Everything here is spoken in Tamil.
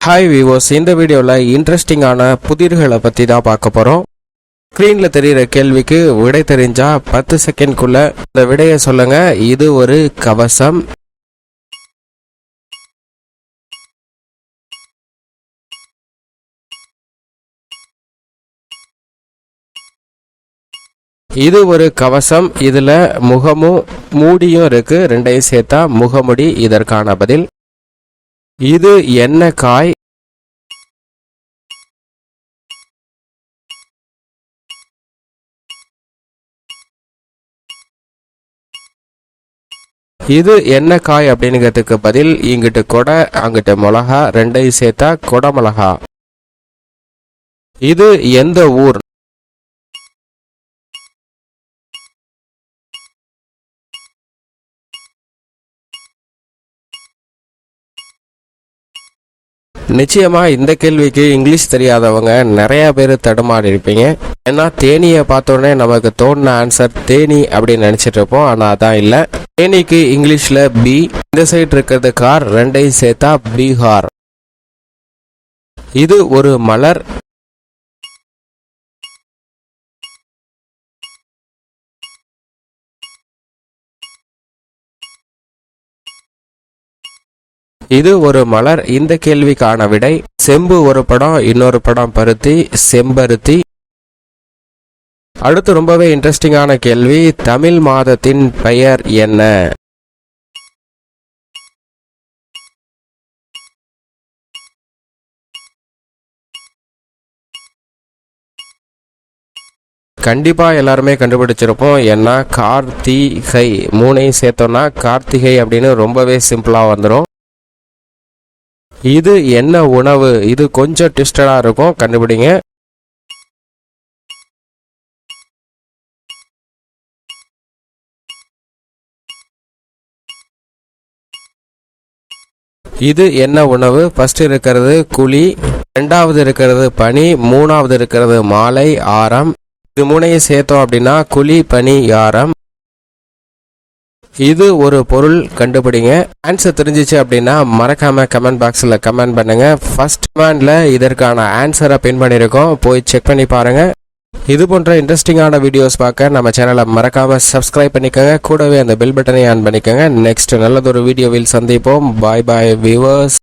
ஹாய் வியூவர்ஸ், இந்த வீடியோவில் இன்ட்ரெஸ்டிங்கான புதிர்களை பற்றி தான் பார்க்க போகிறோம். ஸ்க்ரீனில் தெரிகிற கேள்விக்கு விடை தெரிஞ்சா 10 செகண்ட்குள்ள இந்த விடையை சொல்லுங்க. இது ஒரு கவசம். இது ஒரு கவசம். இதுல முகமும் மூடியும் இருக்கு. ரெண்டையும் சேர்த்தா முகமுடி இதற்கான பதில். இது என்ன காய்? இது என்ன காய் அப்படிங்கிறதுக்கு பதில் இங்கிட்டு கொடை அங்கிட்டு மிளகா, ரெண்டையும் சேர்த்தா கொடை மிளகா. இது எந்த ஊர்? நிச்சயமா இந்த கேள்விக்கு இங்கிலீஷ் தெரியாதவங்க நிறைய பேர் தடுமாறி இருப்பீங்க. ஏன்னா தேனியை பார்த்தோன்னே நமக்கு தோணுன ஆன்சர் தேனி அப்படின்னு நினைச்சிட்டு இருப்போம். ஆனா அதான் இல்லை. தேனிக்கு இங்கிலீஷ்ல பி. இந்த சைடு இருக்கிறது கார், ரெண்டையும் சேர்த்தா பீகார். இது ஒரு மலர். இது ஒரு மலர். இந்த கேள்விக்கான விடை செம்பு ஒரு படம், இன்னொரு படம் பருத்தி, செம்பருத்தி. அடுத்து ரொம்பவே இன்ட்ரெஸ்டிங்கான கேள்வி. தமிழ் மாதத்தின் பெயர் என்ன? கண்டிப்பா எல்லாருமே கண்டுபிடிச்சிருப்போம். ஏன்னா கார்த்திகை, மூணையும் சேர்த்தோம்னா கார்த்திகை அப்படின்னு ரொம்பவே சிம்பிளா வந்துடும். இது என்ன உணவு? இது கொஞ்சம் ட்விஸ்டடா இருக்கும், கண்டுபிடிங்க. இது என்ன உணவு? ஃபர்ஸ்ட் இருக்கிறது குழி, ரெண்டாவது இருக்கிறது பனி, மூணாவது இருக்கிறது மாலை ஆரம். இது மூணையும் சேர்த்தோம் அப்படின்னா குழி பனி யாரம். இது ஒரு பொருள், கண்டுபிடிங்க. ஆன்சர் தெரிஞ்சிச்சு அப்படின்னா மறக்காம கமெண்ட் பாக்ஸில் கமெண்ட் பண்ணுங்க. ஃபர்ஸ்ட் கமெண்ட்ல இதற்கான ஆன்சரை பின் பண்ணியிருக்கோம், போய் செக் பண்ணி பாருங்க. இது போன்ற இன்ட்ரெஸ்டிங்கான வீடியோஸ் பார்க்க நம்ம சேனலை மறக்காம சப்ஸ்கிரைப் பண்ணிக்கோங்க. கூடவே அந்த பெல் பட்டனை ஆன் பண்ணிக்கோங்க. நெக்ஸ்ட் நல்லதொரு வீடியோவில் சந்திப்போம். பாய் பாய் வியூவர்ஸ்.